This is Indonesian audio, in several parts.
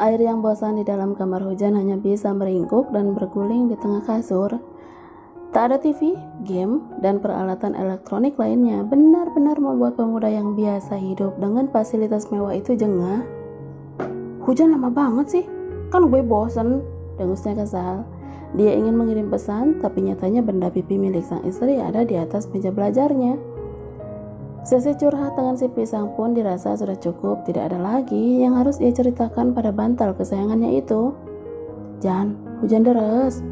Air yang bosan di dalam kamar hujan hanya bisa meringkuk dan berguling di tengah kasur. Tak ada TV, game, dan peralatan elektronik lainnya benar-benar membuat pemuda yang biasa hidup dengan fasilitas mewah itu jengah. Hujan lama banget sih, kan gue bosen, dengusnya kesal. Dia ingin mengirim pesan, tapi nyatanya benda pipi milik sang istri ada di atas meja belajarnya. Sesi curhat dengan si pisang pun dirasa sudah cukup, tidak ada lagi yang harus ia ceritakan pada bantal kesayangannya itu. Jan, hujan deras.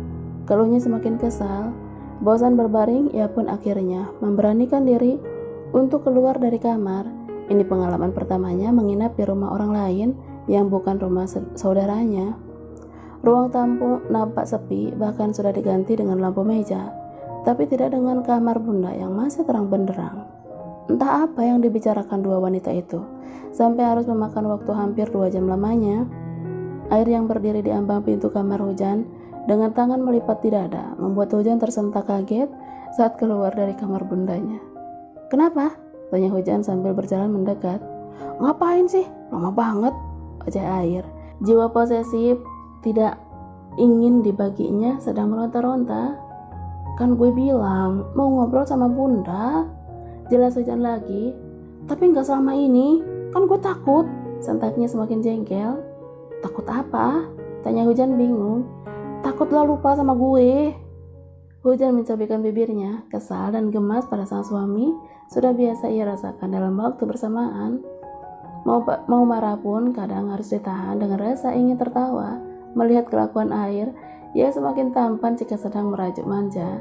Keluhnya semakin kesal. Bosan berbaring, ia pun akhirnya memberanikan diri untuk keluar dari kamar. Ini pengalaman pertamanya menginap di rumah orang lain yang bukan rumah saudaranya. Ruang tamu nampak sepi, bahkan sudah diganti dengan lampu meja, tapi tidak dengan kamar bunda yang masih terang benderang. Entah apa yang dibicarakan dua wanita itu, sampai harus memakan waktu hampir 2 jam lamanya. Air yang berdiri di ambang pintu kamar hujan dengan tangan melipat di dada membuat hujan tersentak kaget saat keluar dari kamar bundanya. "Kenapa?" tanya hujan sambil berjalan mendekat. "Ngapain sih? Lama banget," ojek air. Jiwa posesif tidak ingin dibaginya sedang meronta-ronta. "Kan gue bilang mau ngobrol sama bunda," jelas hujan lagi. "Tapi gak selama ini, kan gue takut," sentaknya semakin jengkel. "Takut apa?" tanya hujan bingung. "Takutlah lupa sama gue." Hujan mencobekkan bibirnya, kesal dan gemas pada sang suami sudah biasa ia rasakan dalam waktu bersamaan. Mau marah pun kadang harus ditahan dengan rasa ingin tertawa. Melihat kelakuan air, ia semakin tampan jika sedang merajuk manja.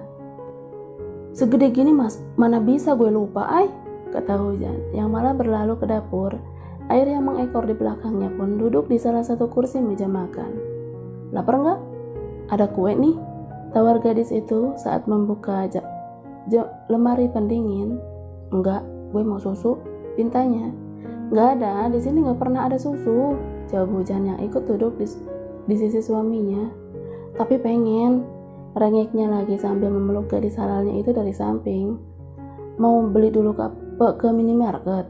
"Segede gini mas, mana bisa gue lupa, kata hujan yang malah berlalu ke dapur. Air yang mengekor di belakangnya pun duduk di salah satu kursi meja makan. "Lapar nggak? Ada kue nih," tawar gadis itu saat membuka lemari pendingin. "Enggak, gue mau susu," pintanya. "Nggak ada, di sini nggak pernah ada susu," jawab hujan yang ikut duduk di sisi suaminya. "Tapi pengen," rengeknya lagi sambil memeluk gadis halalnya itu dari samping. "Mau beli dulu ke minimarket?"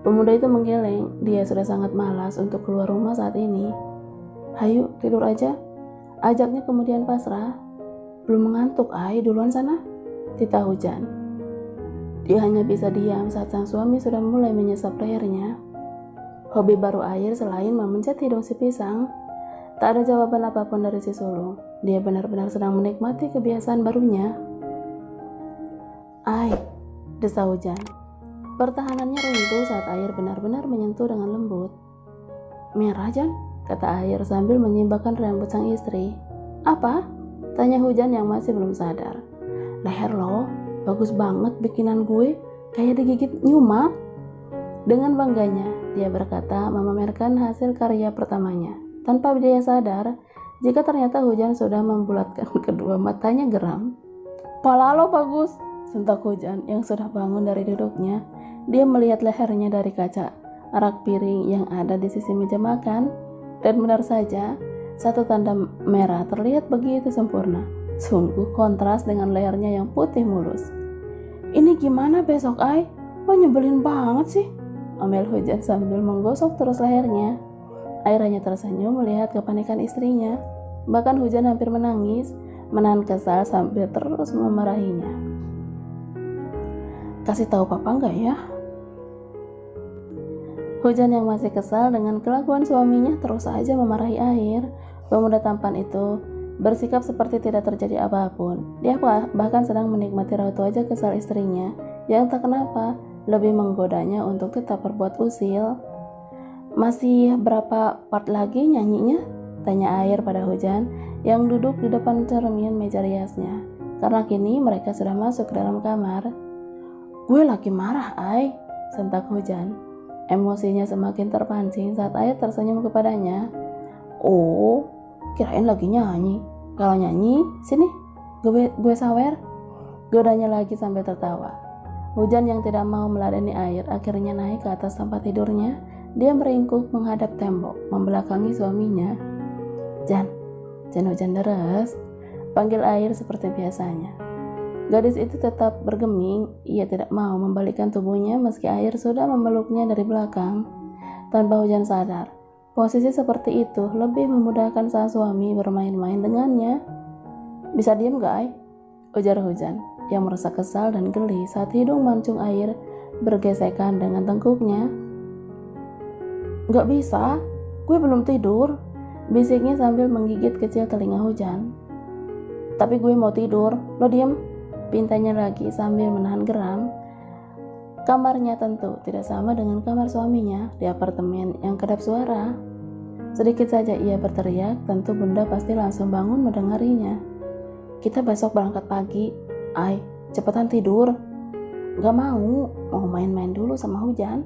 Pemuda itu menggeleng, dia sudah sangat malas untuk keluar rumah saat ini. "Hayu, tidur aja," ajaknya kemudian pasrah. "Belum mengantuk, duluan sana," titah hujan. Dia hanya bisa diam saat sang suami sudah mulai menyesap lehernya. Hobi baru air selain memencet hidung si pisang. Tak ada jawaban apapun dari si sulung. Dia benar-benar sedang menikmati kebiasaan barunya. Desa hujan. Pertahanannya runtuh saat air benar-benar menyentuh dengan lembut. "Merah, Jan," kata air sambil menyimbangkan rambut sang istri. "Apa?" tanya hujan yang masih belum sadar. "Leher lo, bagus banget bikinan gue, kayak digigit nyuma." Dengan bangganya, dia berkata memamerkan hasil karya pertamanya. Tanpa dia sadar, jika ternyata hujan sudah membulatkan kedua matanya geram. "Pala lo bagus," sentak hujan yang sudah bangun dari duduknya. Dia melihat lehernya dari kaca rak piring yang ada di sisi meja makan, dan benar saja, satu tanda merah terlihat begitu sempurna. Sungguh kontras dengan lehernya yang putih mulus. "Ini gimana besok, Lo nyebelin banget sih," omel hujan sambil menggosok terus lehernya. Air hanya tersenyum melihat kepanikan istrinya. Bahkan hujan hampir menangis, menahan kesal sambil terus memarahinya. "Kasih tahu papa enggak ya?" Hujan yang masih kesal dengan kelakuan suaminya terus saja memarahi air. Pemuda tampan itu bersikap seperti tidak terjadi apapun. Dia bahkan sedang menikmati raut wajah kesal istrinya yang tak kenapa lebih menggodanya untuk tetap berbuat usil. "Masih berapa part lagi nyanyinya?" tanya air pada hujan yang duduk di depan cermin meja riasnya. Karena kini mereka sudah masuk ke dalam kamar. "Gue lagi marah, sentak hujan. Emosinya semakin terpancing saat air tersenyum kepadanya. "Oh, kirain lagi nyanyi. Kalau nyanyi, sini, gue sawer," godanya lagi sambil tertawa. Hujan yang tidak mau meladeni air akhirnya naik ke atas tempat tidurnya. Dia meringkuk menghadap tembok, membelakangi suaminya. Jan hujan deras," panggil air seperti biasanya. Gadis itu tetap bergeming. Ia tidak mau membalikkan tubuhnya meski air sudah memeluknya dari belakang. Tanpa hujan sadar, Posisi seperti itu lebih memudahkan sang suami bermain-main dengannya. Bisa diem gak, Ai? Ujar Hujan yang merasa kesal dan geli saat hidung mancung air bergesekan dengan tengkuknya. Gak bisa, gue belum tidur, bisiknya sambil menggigit kecil telinga Hujan. Tapi gue mau tidur, lo diem, pintanya lagi sambil menahan geram. Kamarnya tentu tidak sama dengan kamar suaminya di apartemen yang kedap suara. Sedikit saja ia berteriak, tentu bunda pasti langsung bangun mendengarnya. Kita besok berangkat pagi, Ai, cepetan tidur. Gak mau main-main dulu sama Hujan.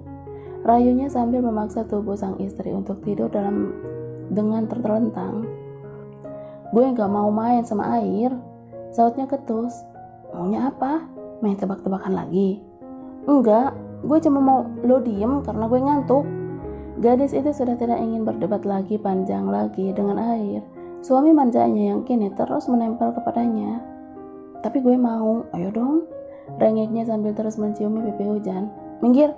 Rayunya sambil memaksa tubuh sang istri untuk tidur dengan tertelentang. Gue gak mau main sama air, sautnya ketus. Maunya apa? Main tebak-tebakan lagi? Enggak, gue cuma mau lo diem karena gue ngantuk. Gadis itu sudah tidak ingin berdebat lagi panjang lagi dengan air. Suami manjanya yang kini terus menempel kepadanya. Tapi gue mau, ayo dong. Rengeknya sambil terus menciumi pipi Hujan. Minggir.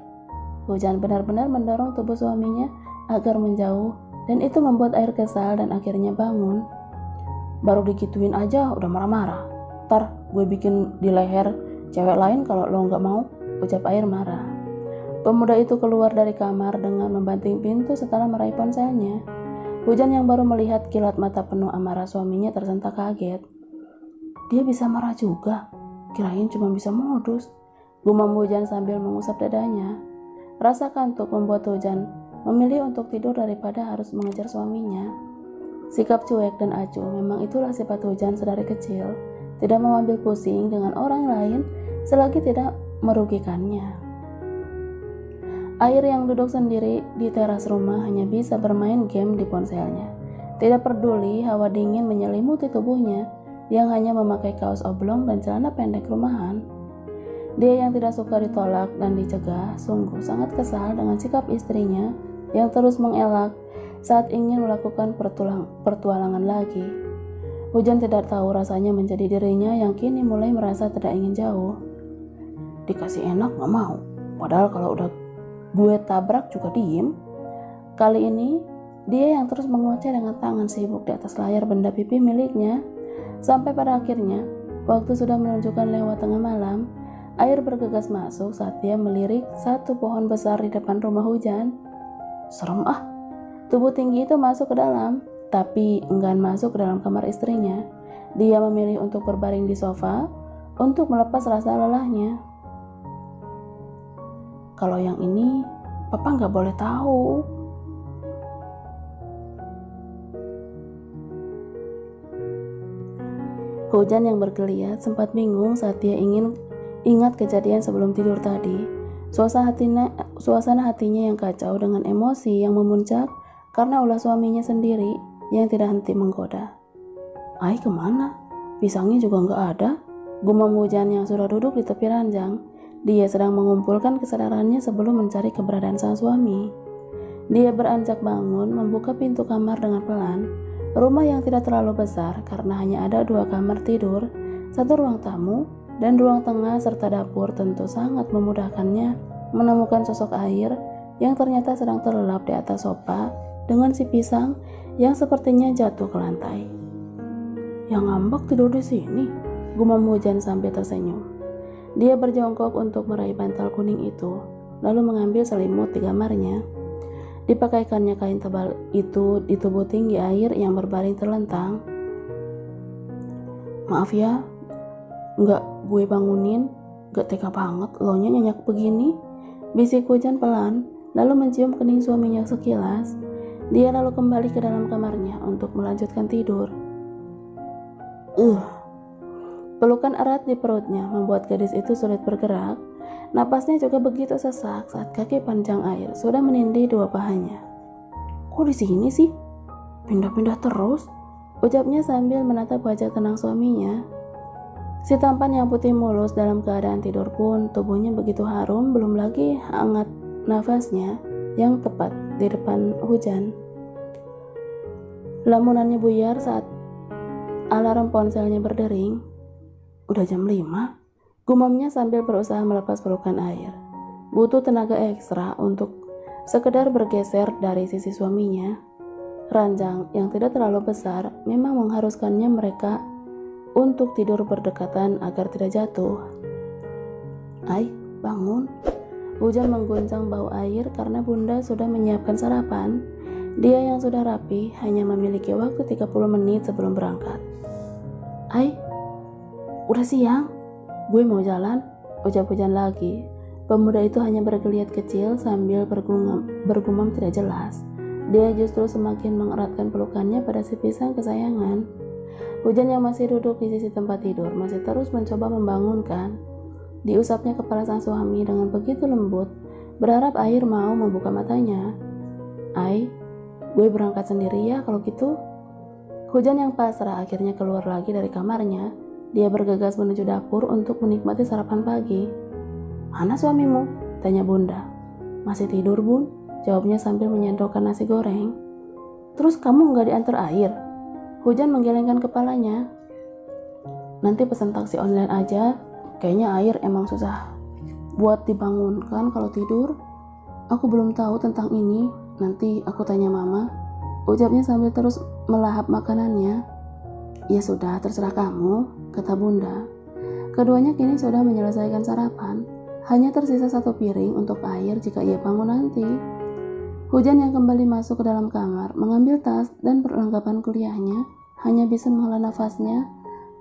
Hujan benar-benar mendorong tubuh suaminya agar menjauh, dan itu membuat air kesal dan akhirnya bangun. Baru digituin aja udah marah-marah. Ntar gue bikin di leher cewek lain kalau lo gak mau, ucap air marah. Pemuda itu keluar dari kamar dengan membanting pintu setelah meraih ponselnya. Hujan yang baru melihat kilat mata penuh amarah suaminya tersentak kaget. Dia bisa marah juga, kirain cuma bisa modus. Gumam Hujan sambil mengusap dadanya. Rasa kantuk membuat Hujan memilih untuk tidur daripada harus mengejar suaminya. Sikap cuek dan acuh memang itulah sifat Hujan sedari kecil. Tidak mau ambil pusing dengan orang lain selagi tidak merugikannya. Air yang duduk sendiri di teras rumah hanya bisa bermain game di ponselnya. Tidak peduli hawa dingin menyelimuti tubuhnya yang hanya memakai kaos oblong dan celana pendek rumahan. Dia yang tidak suka ditolak dan dicegah sungguh sangat kesal dengan sikap istrinya yang terus mengelak saat ingin melakukan pertualangan lagi. Hujan tidak tahu rasanya menjadi dirinya yang kini mulai merasa tidak ingin jauh. Dikasih enak gak mau, padahal kalau udah gue tabrak juga diem. Kali ini dia yang terus mengoceh dengan tangan sibuk di atas layar benda pipi miliknya. Sampai pada akhirnya waktu sudah menunjukkan lewat tengah malam, air bergegas masuk saat dia melirik satu pohon besar di depan rumah Hujan. Serem ah. Tubuh tinggi itu masuk ke dalam, tapi enggan masuk ke dalam kamar istrinya. Dia memilih untuk berbaring di sofa untuk melepas rasa lelahnya. Kalau yang ini, Papa nggak boleh tahu. Hujan yang bergeliat sempat bingung saat dia ingat kejadian sebelum tidur tadi. Suasana hatinya yang kacau dengan emosi yang memuncak karena ulah suaminya sendiri yang tidak henti menggoda. Ai kemana? Pisangnya juga nggak ada. Gumam Hujan yang sudah duduk di tepi ranjang. Dia sedang mengumpulkan kesadarannya sebelum mencari keberadaan sang suami. Dia beranjak bangun, membuka pintu kamar dengan pelan. Rumah yang tidak terlalu besar karena hanya ada 2 kamar tidur, 1 ruang tamu, dan ruang tengah serta dapur tentu sangat memudahkannya menemukan sosok air yang ternyata sedang terlelap di atas sofa dengan si pisang yang sepertinya jatuh ke lantai. Yang ngambek tidur di sini, gumam Hujan sambil tersenyum. Dia berjongkok untuk meraih bantal kuning itu, lalu mengambil selimut di kamarnya. Dipakaikannya kain tebal itu di tubuh tinggi air yang berbaring terlentang. Maaf ya, nggak gue bangunin, gak tega banget lo nyenyak begini, bisik Hujan pelan, lalu mencium kening suaminya sekilas. Dia lalu kembali ke dalam kamarnya untuk melanjutkan tidur. Pelukan erat di perutnya membuat gadis itu sulit bergerak. Napasnya juga begitu sesak saat kaki panjang air sudah menindih 2 pahanya. Kok di sini sih? Pindah-pindah terus, ucapnya sambil menatap wajah tenang suaminya. Si tampan yang putih mulus dalam keadaan tidur pun tubuhnya begitu harum, belum lagi hangat nafasnya yang tepat di depan Hujan. Lamunannya buyar saat alarm ponselnya berdering. Udah jam 5, gumamnya sambil berusaha melepas pelukan air. Butuh tenaga ekstra untuk Sekedar bergeser dari sisi suaminya, ranjang yang tidak terlalu besar memang mengharuskannya mereka untuk tidur berdekatan agar tidak jatuh. "Ai, bangun." Hujan mengguncang bau air karena Bunda sudah menyiapkan sarapan. Dia yang sudah rapi hanya memiliki waktu 30 menit sebelum berangkat. "Ai, udah siang. Gue mau jalan," ucap Hujan lagi. Pemuda itu hanya bergeliat kecil sambil bergumam tidak jelas. Dia justru semakin mengeratkan pelukannya pada si pisang kesayangan. Hujan yang masih duduk di sisi tempat tidur masih terus mencoba membangunkan. Diusapnya kepala sang suami dengan begitu lembut, berharap air mau membuka matanya. "Ai, gue berangkat sendiri ya kalau gitu." Hujan yang pasrah akhirnya keluar lagi dari kamarnya. Dia bergegas menuju dapur untuk menikmati sarapan pagi. "Mana suamimu?" tanya Bunda. "Masih tidur, Bun," jawabnya sambil menyendokkan nasi goreng. "Terus kamu nggak diantar air?" Hujan menggelengkan kepalanya. "Nanti pesan taksi online aja. Kayaknya air emang susah buat dibangunkan kalau tidur. Aku belum tahu tentang ini. Nanti aku tanya mama," ucapnya sambil terus melahap makanannya. "Ya sudah, terserah kamu," kata Bunda. Keduanya kini sudah menyelesaikan sarapan. Hanya tersisa 1 piring untuk air jika ia bangun nanti. Hujan yang kembali masuk ke dalam kamar, mengambil tas dan perlengkapan kuliahnya, hanya bisa menghela nafasnya,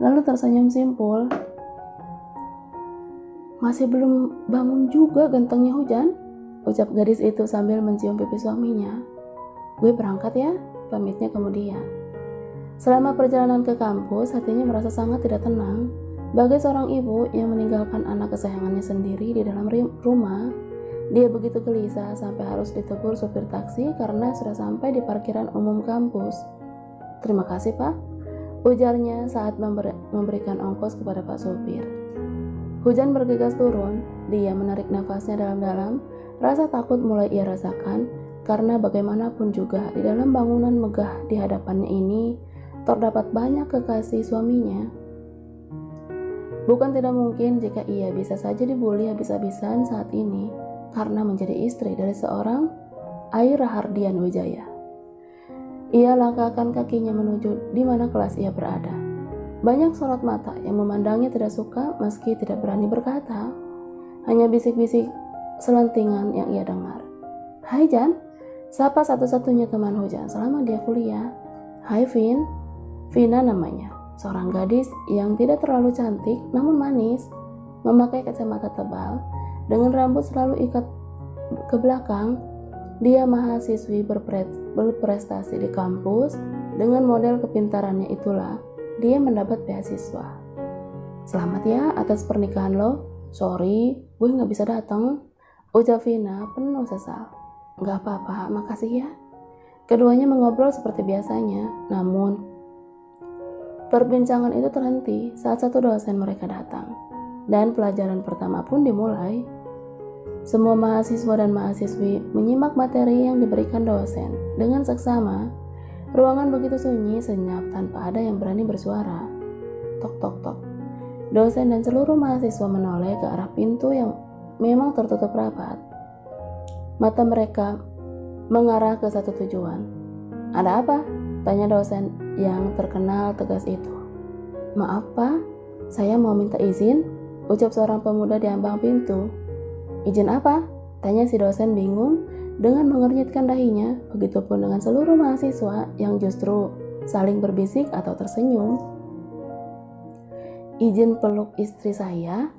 lalu tersenyum simpul. "Masih belum bangun juga gantengnya Hujan," ucap gadis itu sambil mencium pipi suaminya. "Gue berangkat ya," pamitnya kemudian. Selama perjalanan ke kampus, hatinya merasa sangat tidak tenang. Bagai seorang ibu yang meninggalkan anak kesayangannya sendiri di dalam rumah, dia begitu gelisah sampai harus ditegur supir taksi karena sudah sampai di parkiran umum kampus. "Terima kasih, Pak," ujarnya saat memberikan ongkos kepada Pak Supir. Hujan bergegas turun. Dia menarik nafasnya dalam-dalam. Rasa takut mulai ia rasakan karena bagaimanapun juga di dalam bangunan megah di hadapannya ini terdapat banyak kekasih suaminya. Bukan tidak mungkin jika ia bisa saja dibully habis-habisan saat ini karena menjadi istri dari seorang Ai Rahardian Wijaya. Ia langkahkan kakinya menuju di mana kelas ia berada. Banyak sorot mata yang memandangnya tidak suka meski tidak berani berkata. Hanya bisik-bisik selentingan yang ia dengar. "Hai Jan," sapa satu-satunya teman Hujan selama dia kuliah. "Hai Vin." Vina namanya, seorang gadis yang tidak terlalu cantik namun manis, memakai kacamata tebal, dengan rambut selalu ikat ke belakang. Dia mahasiswi berprestasi di kampus. Dengan model kepintarannya itulah dia mendapat beasiswa. "Selamat ya atas pernikahan lo. Sorry, gue gak bisa datang," ucap Vina penuh sesal. "Gak apa-apa, makasih ya." Keduanya mengobrol seperti biasanya, namun perbincangan itu terhenti saat satu dosen mereka datang, dan pelajaran pertama pun dimulai. Semua mahasiswa dan mahasiswi menyimak materi yang diberikan dosen dengan seksama. Ruangan begitu sunyi, senyap, tanpa ada yang berani bersuara. Tok tok tok. Dosen dan seluruh mahasiswa menoleh ke arah pintu yang memang tertutup rapat. Mata mereka mengarah ke satu tujuan. "Ada apa?" tanya dosen yang terkenal tegas itu. "Maaf Pak, saya mau minta izin," ucap seorang pemuda di ambang pintu. "Izin apa?" tanya si dosen bingung dengan mengernyitkan dahinya. Begitupun dengan seluruh mahasiswa yang justru saling berbisik atau tersenyum. "Izin peluk istri saya,"